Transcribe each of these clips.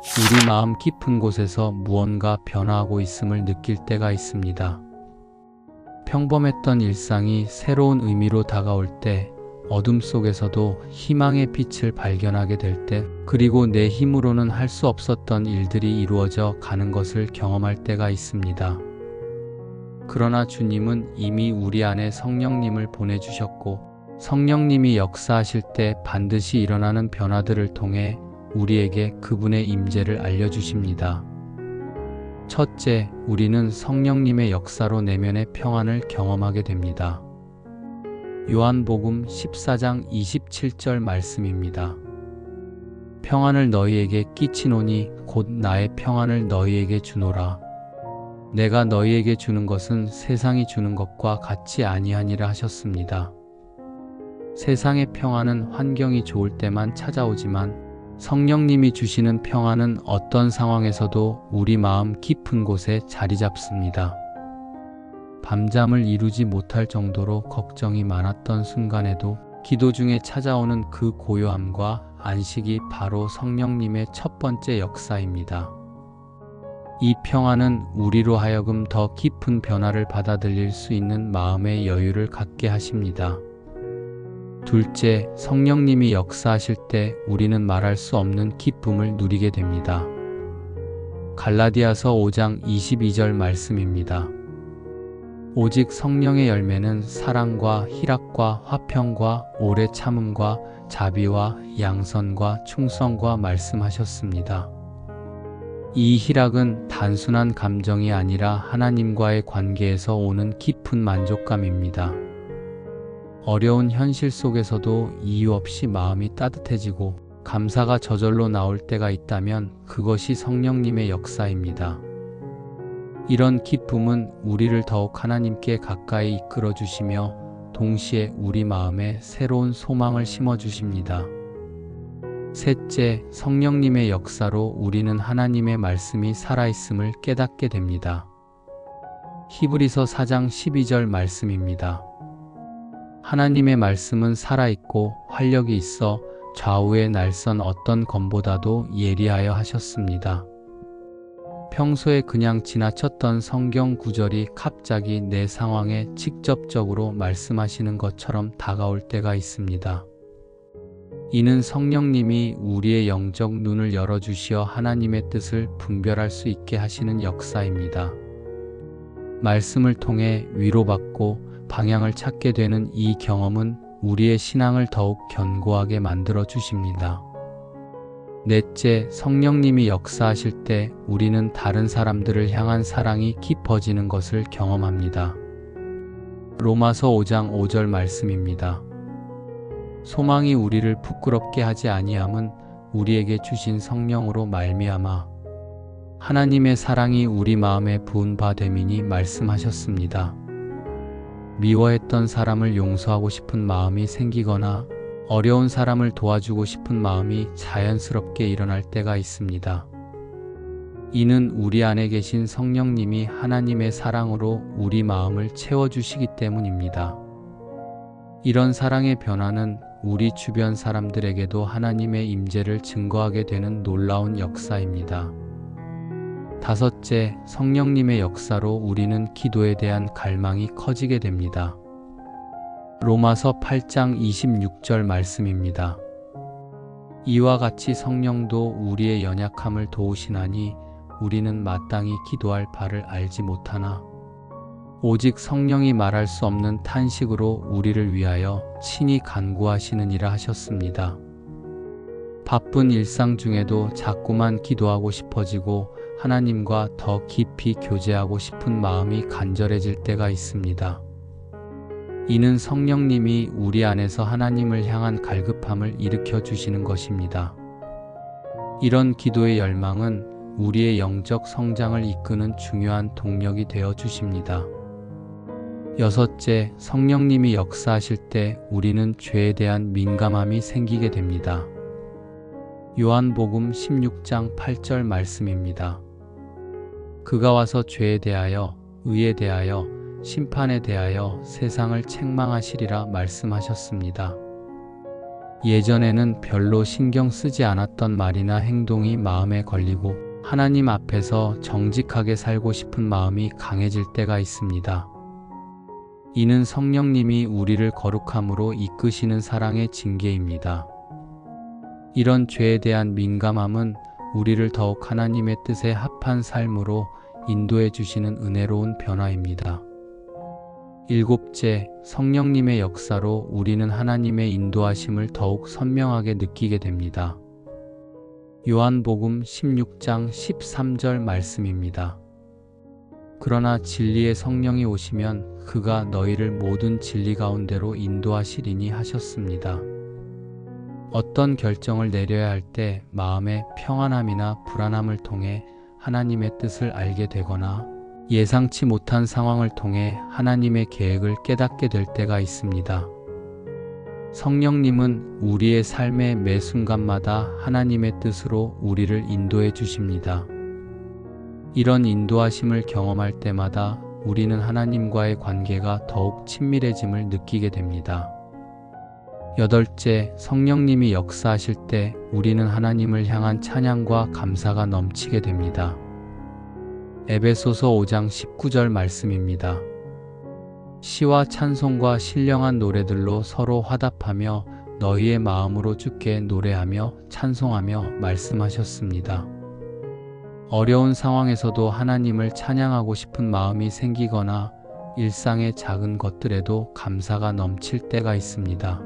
우리 마음 깊은 곳에서 무언가 변화하고 있음을 느낄 때가 있습니다. 평범했던 일상이 새로운 의미로 다가올 때, 어둠 속에서도 희망의 빛을 발견하게 될 때, 그리고 내 힘으로는 할 수 없었던 일들이 이루어져 가는 것을 경험할 때가 있습니다. 그러나 주님은 이미 우리 안에 성령님을 보내주셨고, 성령님이 역사하실 때 반드시 일어나는 변화들을 통해 우리에게 그분의 임재를 알려주십니다. 첫째, 우리는 성령님의 역사로 내면의 평안을 경험하게 됩니다. 요한복음 14장 27절 말씀입니다. 평안을 너희에게 끼치노니 곧 나의 평안을 너희에게 주노라. 내가 너희에게 주는 것은 세상이 주는 것과 같이 아니하니라 하셨습니다. 세상의 평안은 환경이 좋을 때만 찾아오지만 성령님이 주시는 평안은 어떤 상황에서도 우리 마음 깊은 곳에 자리 잡습니다. 밤잠을 이루지 못할 정도로 걱정이 많았던 순간에도 기도 중에 찾아오는 그 고요함과 안식이 바로 성령님의 첫 번째 역사입니다. 이 평안은 우리로 하여금 더 깊은 변화를 받아들일 수 있는 마음의 여유를 갖게 하십니다. 둘째, 성령님이 역사하실 때 우리는 말할 수 없는 기쁨을 누리게 됩니다. 갈라디아서 5장 22절 말씀입니다. 오직 성령의 열매는 사랑과 희락과 화평과 오래 참음과 자비와 양선과 충성과 말씀하셨습니다. 이 희락은 단순한 감정이 아니라 하나님과의 관계에서 오는 깊은 만족감입니다. 어려운 현실 속에서도 이유 없이 마음이 따뜻해지고 감사가 저절로 나올 때가 있다면 그것이 성령님의 역사입니다. 이런 기쁨은 우리를 더욱 하나님께 가까이 이끌어 주시며 동시에 우리 마음에 새로운 소망을 심어 주십니다. 셋째, 성령님의 역사로 우리는 하나님의 말씀이 살아있음을 깨닫게 됩니다. 히브리서 4장 12절 말씀입니다. 하나님의 말씀은 살아있고 활력이 있어 좌우의 날선 어떤 검보다도 예리하여 하셨습니다. 평소에 그냥 지나쳤던 성경 구절이 갑자기 내 상황에 직접적으로 말씀하시는 것처럼 다가올 때가 있습니다. 이는 성령님이 우리의 영적 눈을 열어주시어 하나님의 뜻을 분별할 수 있게 하시는 역사입니다. 말씀을 통해 위로받고 방향을 찾게 되는 이 경험은 우리의 신앙을 더욱 견고하게 만들어 주십니다. 넷째, 성령님이 역사하실 때 우리는 다른 사람들을 향한 사랑이 깊어지는 것을 경험합니다. 로마서 5장 5절 말씀입니다. 소망이 우리를 부끄럽게 하지 아니함은 우리에게 주신 성령으로 말미암아 하나님의 사랑이 우리 마음에 부은 바 됨이니 말씀하셨습니다. 미워했던 사람을 용서하고 싶은 마음이 생기거나 어려운 사람을 도와주고 싶은 마음이 자연스럽게 일어날 때가 있습니다. 이는 우리 안에 계신 성령님이 하나님의 사랑으로 우리 마음을 채워주시기 때문입니다. 이런 사랑의 변화는 우리 주변 사람들에게도 하나님의 임재를 증거하게 되는 놀라운 역사입니다. 다섯째, 성령님의 역사로 우리는 기도에 대한 갈망이 커지게 됩니다. 로마서 8장 26절 말씀입니다. 이와 같이 성령도 우리의 연약함을 도우시나니 우리는 마땅히 기도할 바를 알지 못하나 오직 성령이 말할 수 없는 탄식으로 우리를 위하여 친히 간구하시느니라 하셨습니다. 바쁜 일상 중에도 자꾸만 기도하고 싶어지고 하나님과 더 깊이 교제하고 싶은 마음이 간절해질 때가 있습니다. 이는 성령님이 우리 안에서 하나님을 향한 갈급함을 일으켜 주시는 것입니다. 이런 기도의 열망은 우리의 영적 성장을 이끄는 중요한 동력이 되어 주십니다. 여섯째, 성령님이 역사하실 때 우리는 죄에 대한 민감함이 생기게 됩니다. 요한복음 16장 8절 말씀입니다. 그가 와서 죄에 대하여, 의에 대하여, 심판에 대하여 세상을 책망하시리라 말씀하셨습니다. 예전에는 별로 신경 쓰지 않았던 말이나 행동이 마음에 걸리고 하나님 앞에서 정직하게 살고 싶은 마음이 강해질 때가 있습니다. 이는 성령님이 우리를 거룩함으로 이끄시는 사랑의 징계입니다. 이런 죄에 대한 민감함은 우리를 더욱 하나님의 뜻에 합한 삶으로 인도해 주시는 은혜로운 변화입니다. 일곱째, 성령님의 역사로 우리는 하나님의 인도하심을 더욱 선명하게 느끼게 됩니다. 요한복음 16장 13절 말씀입니다. 그러나 진리의 성령이 오시면 그가 너희를 모든 진리 가운데로 인도하시리니 하셨습니다. 어떤 결정을 내려야 할 때 마음의 평안함이나 불안함을 통해 하나님의 뜻을 알게 되거나 예상치 못한 상황을 통해 하나님의 계획을 깨닫게 될 때가 있습니다. 성령님은 우리의 삶의 매 순간마다 하나님의 뜻으로 우리를 인도해 주십니다. 이런 인도하심을 경험할 때마다 우리는 하나님과의 관계가 더욱 친밀해짐을 느끼게 됩니다. 여덟째, 성령님이 역사하실 때 우리는 하나님을 향한 찬양과 감사가 넘치게 됩니다. 에베소서 5장 19절 말씀입니다. 시와 찬송과 신령한 노래들로 서로 화답하며 너희의 마음으로 주께 노래하며 찬송하며 말씀하셨습니다. 어려운 상황에서도 하나님을 찬양하고 싶은 마음이 생기거나 일상의 작은 것들에도 감사가 넘칠 때가 있습니다.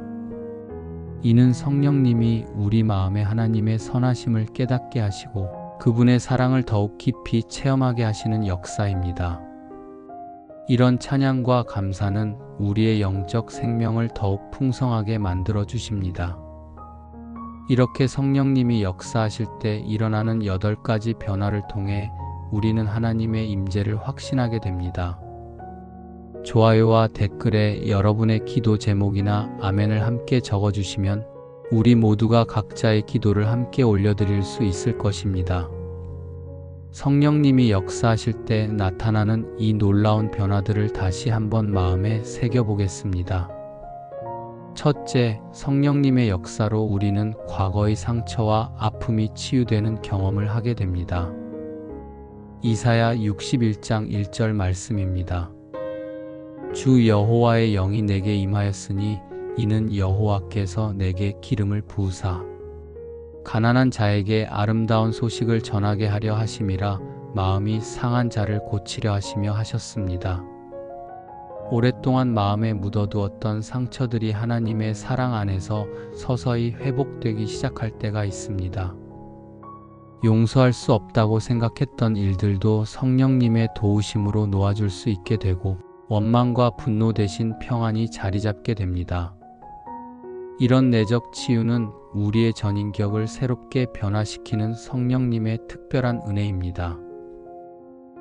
이는 성령님이 우리 마음에 하나님의 선하심을 깨닫게 하시고 그분의 사랑을 더욱 깊이 체험하게 하시는 역사입니다. 이런 찬양과 감사는 우리의 영적 생명을 더욱 풍성하게 만들어 주십니다. 이렇게 성령님이 역사하실 때 일어나는 8가지 변화를 통해 우리는 하나님의 임재를 확신하게 됩니다. 좋아요와 댓글에 여러분의 기도 제목이나 아멘을 함께 적어주시면 우리 모두가 각자의 기도를 함께 올려드릴 수 있을 것입니다. 성령님이 역사하실 때 나타나는 이 놀라운 변화들을 다시 한번 마음에 새겨보겠습니다. 첫째, 성령님의 역사로 우리는 과거의 상처와 아픔이 치유되는 경험을 하게 됩니다. 이사야 61장 1절 말씀입니다. 주 여호와의 영이 내게 임하였으니 이는 여호와께서 내게 기름을 부으사 가난한 자에게 아름다운 소식을 전하게 하려 하심이라 마음이 상한 자를 고치려 하시며 하셨습니다. 오랫동안 마음에 묻어두었던 상처들이 하나님의 사랑 안에서 서서히 회복되기 시작할 때가 있습니다. 용서할 수 없다고 생각했던 일들도 성령님의 도우심으로 놓아줄 수 있게 되고 원망과 분노 대신 평안이 자리 잡게 됩니다. 이런 내적 치유는 우리의 전인격을 새롭게 변화시키는 성령님의 특별한 은혜입니다.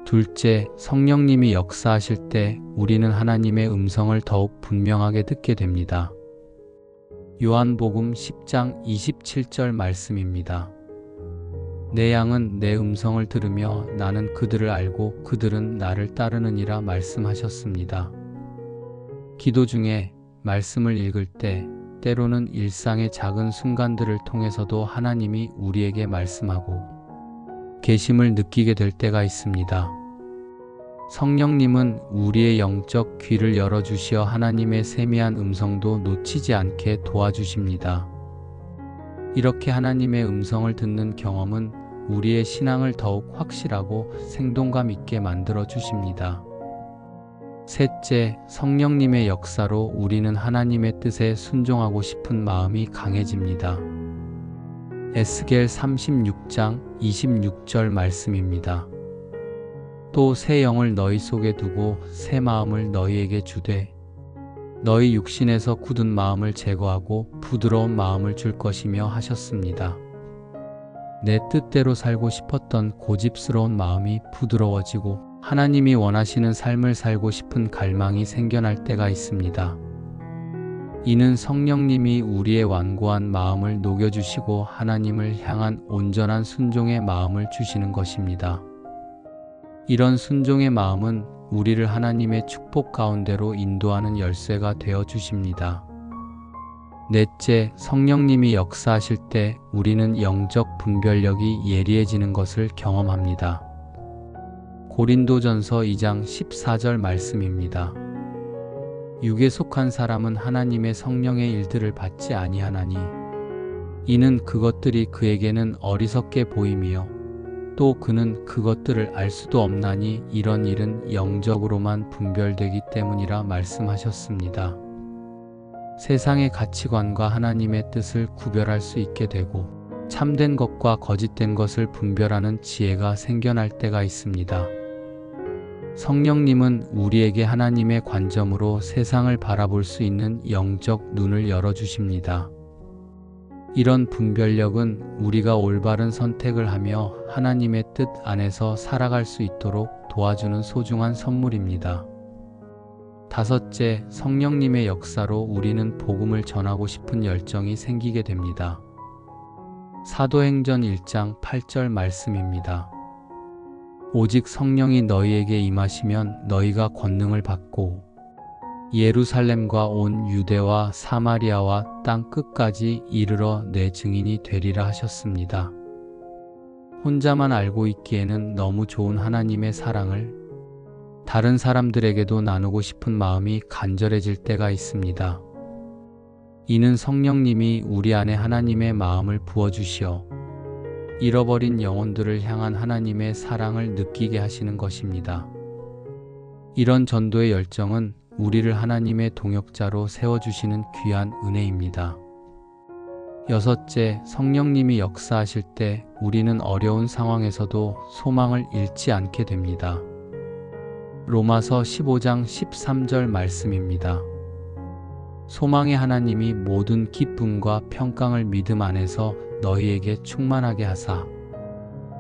둘째, 성령님이 역사하실 때 우리는 하나님의 음성을 더욱 분명하게 듣게 됩니다. 요한복음 10장 27절 말씀입니다. 내 양은 내 음성을 들으며 나는 그들을 알고 그들은 나를 따르느니라 말씀하셨습니다. 기도 중에 말씀을 읽을 때 때로는 일상의 작은 순간들을 통해서도 하나님이 우리에게 말씀하고 계심을 느끼게 될 때가 있습니다. 성령님은 우리의 영적 귀를 열어주시어 하나님의 세미한 음성도 놓치지 않게 도와주십니다. 이렇게 하나님의 음성을 듣는 경험은 우리의 신앙을 더욱 확실하고 생동감 있게 만들어 주십니다. 셋째, 성령님의 역사로 우리는 하나님의 뜻에 순종하고 싶은 마음이 강해집니다. 에스겔 36장 26절 말씀입니다. 또 새 영을 너희 속에 두고 새 마음을 너희에게 주되 너희 육신에서 굳은 마음을 제거하고 부드러운 마음을 줄 것이며 하셨습니다. 내 뜻대로 살고 싶었던 고집스러운 마음이 부드러워지고 하나님이 원하시는 삶을 살고 싶은 갈망이 생겨날 때가 있습니다. 이는 성령님이 우리의 완고한 마음을 녹여주시고 하나님을 향한 온전한 순종의 마음을 주시는 것입니다. 이런 순종의 마음은 우리를 하나님의 축복 가운데로 인도하는 열쇠가 되어 주십니다. 넷째, 성령님이 역사하실 때 우리는 영적 분별력이 예리해지는 것을 경험합니다. 고린도전서 2장 14절 말씀입니다. 육에 속한 사람은 하나님의 성령의 일들을 받지 아니하나니 이는 그것들이 그에게는 어리석게 보임이요 또 그는 그것들을 알 수도 없나니 이런 일은 영적으로만 분별되기 때문이라 말씀하셨습니다. 세상의 가치관과 하나님의 뜻을 구별할 수 있게 되고 참된 것과 거짓된 것을 분별하는 지혜가 생겨날 때가 있습니다. 성령님은 우리에게 하나님의 관점으로 세상을 바라볼 수 있는 영적 눈을 열어주십니다. 이런 분별력은 우리가 올바른 선택을 하며 하나님의 뜻 안에서 살아갈 수 있도록 도와주는 소중한 선물입니다. 다섯째, 성령님의 역사로 우리는 복음을 전하고 싶은 열정이 생기게 됩니다. 사도행전 1장 8절 말씀입니다. 오직 성령이 너희에게 임하시면 너희가 권능을 받고 예루살렘과 온 유대와 사마리아와 땅 끝까지 이르러 내 증인이 되리라 하셨습니다. 혼자만 알고 있기에는 너무 좋은 하나님의 사랑을 다른 사람들에게도 나누고 싶은 마음이 간절해질 때가 있습니다. 이는 성령님이 우리 안에 하나님의 마음을 부어주시어 잃어버린 영혼들을 향한 하나님의 사랑을 느끼게 하시는 것입니다. 이런 전도의 열정은 우리를 하나님의 동역자로 세워주시는 귀한 은혜입니다. 여섯째, 성령님이 역사하실 때 우리는 어려운 상황에서도 소망을 잃지 않게 됩니다. 로마서 15장 13절 말씀입니다. 소망의 하나님이 모든 기쁨과 평강을 믿음 안에서 너희에게 충만하게 하사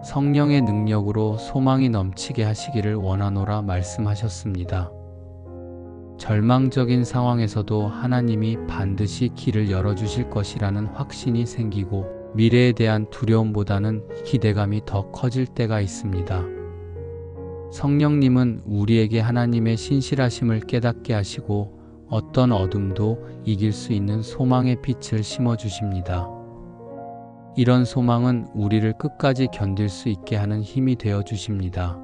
성령의 능력으로 소망이 넘치게 하시기를 원하노라 말씀하셨습니다. 절망적인 상황에서도 하나님이 반드시 길을 열어주실 것이라는 확신이 생기고 미래에 대한 두려움보다는 기대감이 더 커질 때가 있습니다. 성령님은 우리에게 하나님의 신실하심을 깨닫게 하시고 어떤 어둠도 이길 수 있는 소망의 빛을 심어주십니다. 이런 소망은 우리를 끝까지 견딜 수 있게 하는 힘이 되어 주십니다.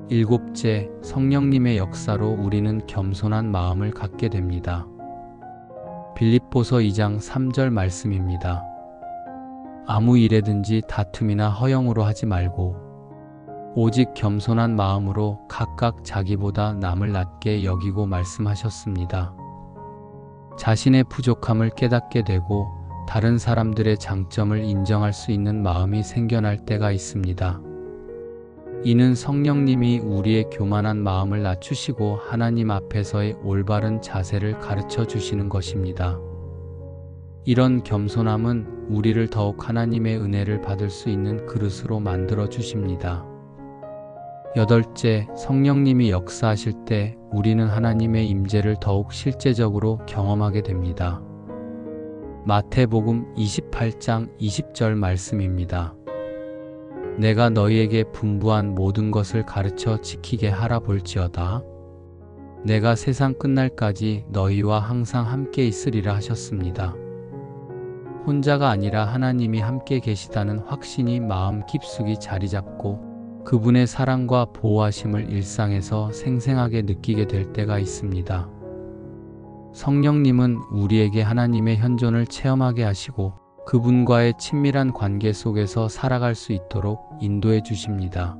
일곱째, 성령님의 역사로 우리는 겸손한 마음을 갖게 됩니다. 빌립보서 2장 3절 말씀입니다. 아무 일에든지 다툼이나 허영으로 하지 말고 오직 겸손한 마음으로 각각 자기보다 남을 낮게 여기고 말씀하셨습니다. 자신의 부족함을 깨닫게 되고 다른 사람들의 장점을 인정할 수 있는 마음이 생겨날 때가 있습니다. 이는 성령님이 우리의 교만한 마음을 낮추시고 하나님 앞에서의 올바른 자세를 가르쳐 주시는 것입니다. 이런 겸손함은 우리를 더욱 하나님의 은혜를 받을 수 있는 그릇으로 만들어 주십니다. 여덟째, 성령님이 역사하실 때 우리는 하나님의 임재를 더욱 실제적으로 경험하게 됩니다. 마태복음 28장 20절 말씀입니다. 내가 너희에게 분부한 모든 것을 가르쳐 지키게 하라 볼지어다. 내가 세상 끝날까지 너희와 항상 함께 있으리라 하셨습니다. 혼자가 아니라 하나님이 함께 계시다는 확신이 마음 깊숙이 자리 잡고 그분의 사랑과 보호하심을 일상에서 생생하게 느끼게 될 때가 있습니다. 성령님은 우리에게 하나님의 현존을 체험하게 하시고 그분과의 친밀한 관계 속에서 살아갈 수 있도록 인도해 주십니다.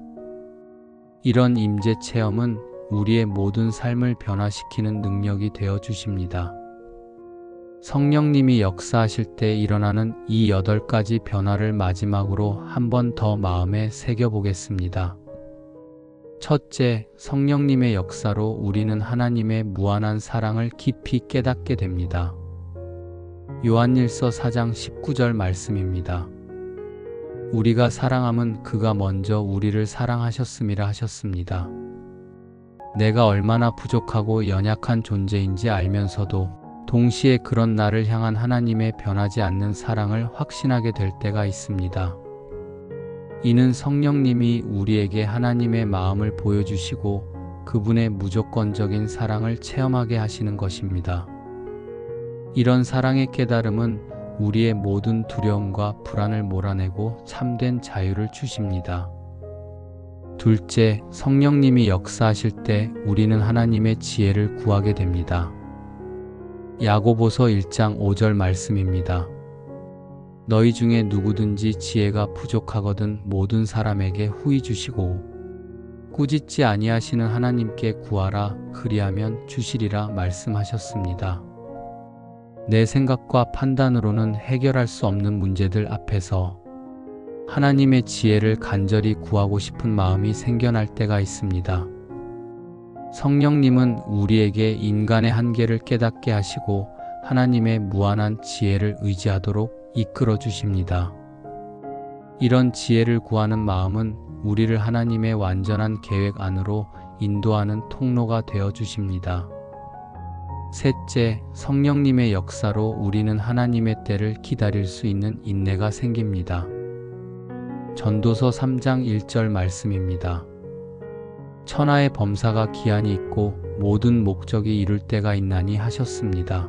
이런 임재 체험은 우리의 모든 삶을 변화시키는 능력이 되어 주십니다. 성령님이 역사하실 때 일어나는 이 8가지 변화를 마지막으로 한 번 더 마음에 새겨보겠습니다. 첫째, 성령님의 역사로 우리는 하나님의 무한한 사랑을 깊이 깨닫게 됩니다. 요한일서 4장 19절 말씀입니다. 우리가 사랑함은 그가 먼저 우리를 사랑하셨음이라 하셨습니다. 내가 얼마나 부족하고 연약한 존재인지 알면서도 동시에 그런 나를 향한 하나님의 변하지 않는 사랑을 확신하게 될 때가 있습니다. 이는 성령님이 우리에게 하나님의 마음을 보여주시고 그분의 무조건적인 사랑을 체험하게 하시는 것입니다. 이런 사랑의 깨달음은 우리의 모든 두려움과 불안을 몰아내고 참된 자유를 주십니다. 둘째, 성령님이 역사하실 때 우리는 하나님의 지혜를 구하게 됩니다. 야고보서 1장 5절 말씀입니다. 너희 중에 누구든지 지혜가 부족하거든 모든 사람에게 후히 주시고 꾸짖지 아니하시는 하나님께 구하라 그리하면 주시리라 말씀하셨습니다. 내 생각과 판단으로는 해결할 수 없는 문제들 앞에서 하나님의 지혜를 간절히 구하고 싶은 마음이 생겨날 때가 있습니다. 성령님은 우리에게 인간의 한계를 깨닫게 하시고 하나님의 무한한 지혜를 의지하도록 이끌어 주십니다. 이런 지혜를 구하는 마음은 우리를 하나님의 완전한 계획 안으로 인도하는 통로가 되어 주십니다. 셋째, 성령님의 역사로 우리는 하나님의 때를 기다릴 수 있는 인내가 생깁니다. 전도서 3장 1절 말씀입니다. 천하의 범사가 기한이 있고 모든 목적이 이룰 때가 있나니 하셨습니다.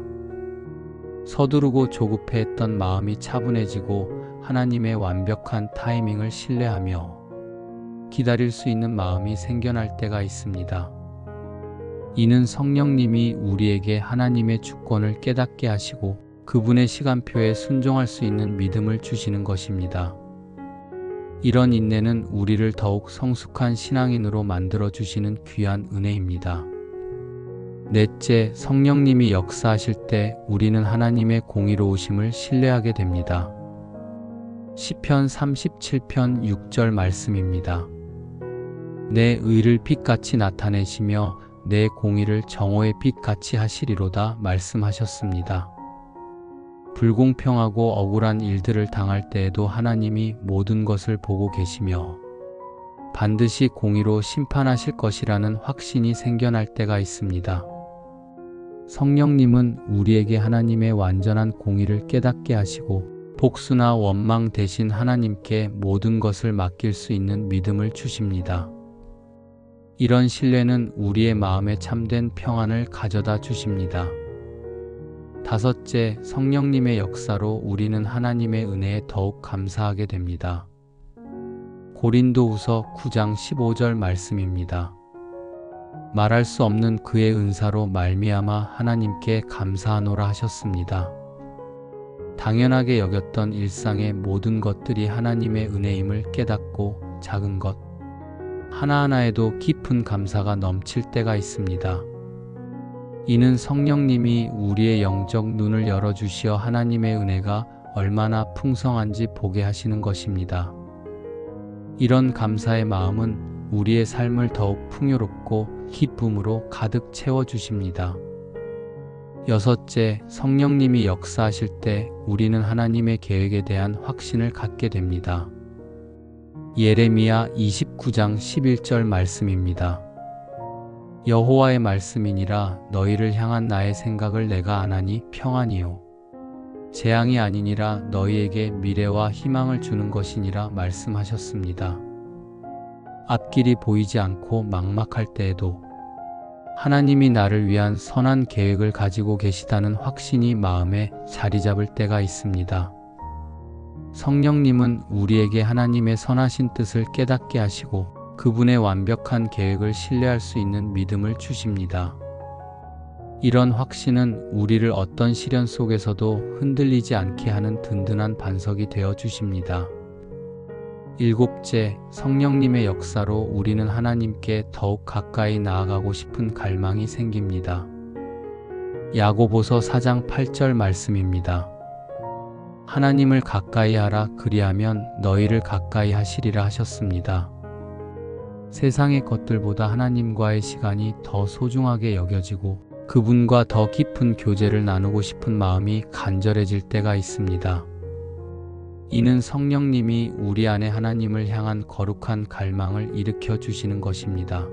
서두르고 조급해했던 마음이 차분해지고 하나님의 완벽한 타이밍을 신뢰하며 기다릴 수 있는 마음이 생겨날 때가 있습니다. 이는 성령님이 우리에게 하나님의 주권을 깨닫게 하시고 그분의 시간표에 순종할 수 있는 믿음을 주시는 것입니다. 이런 인내는 우리를 더욱 성숙한 신앙인으로 만들어 주시는 귀한 은혜입니다. 넷째, 성령님이 역사하실 때 우리는 하나님의 공의로우심을 신뢰하게 됩니다. 시편 37편 6절 말씀입니다. 내 의를 빛같이 나타내시며 내 공의를 정오의 빛같이 하시리로다 말씀하셨습니다. 불공평하고 억울한 일들을 당할 때에도 하나님이 모든 것을 보고 계시며 반드시 공의로 심판하실 것이라는 확신이 생겨날 때가 있습니다. 성령님은 우리에게 하나님의 완전한 공의를 깨닫게 하시고 복수나 원망 대신 하나님께 모든 것을 맡길 수 있는 믿음을 주십니다. 이런 신뢰는 우리의 마음에 참된 평안을 가져다 주십니다. 다섯째, 성령님의 역사로 우리는 하나님의 은혜에 더욱 감사하게 됩니다. 고린도후서 9장 15절 말씀입니다. 말할 수 없는 그의 은사로 말미암아 하나님께 감사하노라 하셨습니다. 당연하게 여겼던 일상의 모든 것들이 하나님의 은혜임을 깨닫고 작은 것 하나하나에도 깊은 감사가 넘칠 때가 있습니다. 이는 성령님이 우리의 영적 눈을 열어주시어 하나님의 은혜가 얼마나 풍성한지 보게 하시는 것입니다. 이런 감사의 마음은 우리의 삶을 더욱 풍요롭고 기쁨으로 가득 채워주십니다. 여섯째, 성령님이 역사하실 때 우리는 하나님의 계획에 대한 확신을 갖게 됩니다. 예레미야 29장 11절 말씀입니다. 여호와의 말씀이니라 너희를 향한 나의 생각을 내가 아나니 평안이요 재앙이 아니니라 너희에게 미래와 희망을 주는 것이니라 말씀하셨습니다. 앞길이 보이지 않고 막막할 때에도 하나님이 나를 위한 선한 계획을 가지고 계시다는 확신이 마음에 자리 잡을 때가 있습니다. 성령님은 우리에게 하나님의 선하신 뜻을 깨닫게 하시고 그분의 완벽한 계획을 신뢰할 수 있는 믿음을 주십니다. 이런 확신은 우리를 어떤 시련 속에서도 흔들리지 않게 하는 든든한 반석이 되어 주십니다. 일곱째, 성령님의 역사로 우리는 하나님께 더욱 가까이 나아가고 싶은 갈망이 생깁니다. 야고보서 4장 8절 말씀입니다. 하나님을 가까이 하라 그리하면 너희를 가까이 하시리라 하셨습니다. 세상의 것들보다 하나님과의 시간이 더 소중하게 여겨지고 그분과 더 깊은 교제를 나누고 싶은 마음이 간절해질 때가 있습니다. 이는 성령님이 우리 안에 하나님을 향한 거룩한 갈망을 일으켜 주시는 것입니다.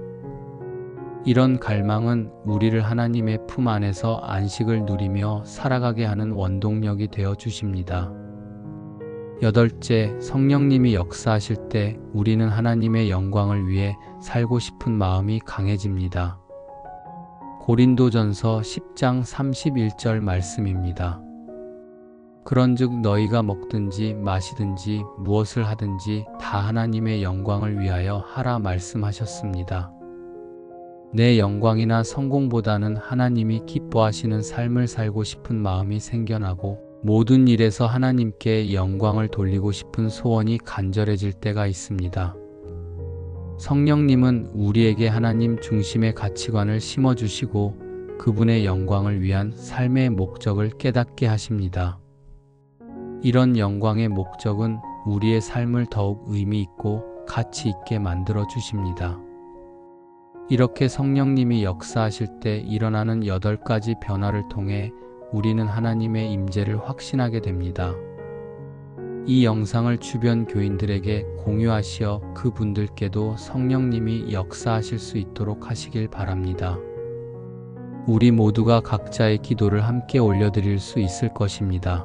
이런 갈망은 우리를 하나님의 품 안에서 안식을 누리며 살아가게 하는 원동력이 되어 주십니다. 여덟째, 성령님이 역사하실 때 우리는 하나님의 영광을 위해 살고 싶은 마음이 강해집니다. 고린도전서 10장 31절 말씀입니다. 그런즉 너희가 먹든지 마시든지 무엇을 하든지 다 하나님의 영광을 위하여 하라 말씀하셨습니다. 내 영광이나 성공보다는 하나님이 기뻐하시는 삶을 살고 싶은 마음이 생겨나고 모든 일에서 하나님께 영광을 돌리고 싶은 소원이 간절해질 때가 있습니다. 성령님은 우리에게 하나님 중심의 가치관을 심어주시고 그분의 영광을 위한 삶의 목적을 깨닫게 하십니다. 이런 영광의 목적은 우리의 삶을 더욱 의미 있고 가치 있게 만들어 주십니다. 이렇게 성령님이 역사하실 때 일어나는 8가지 변화를 통해 우리는 하나님의 임재를 확신하게 됩니다. 이 영상을 주변 교인들에게 공유하시어 그분들께도 성령님이 역사하실 수 있도록 하시길 바랍니다. 우리 모두가 각자의 기도를 함께 올려드릴 수 있을 것입니다.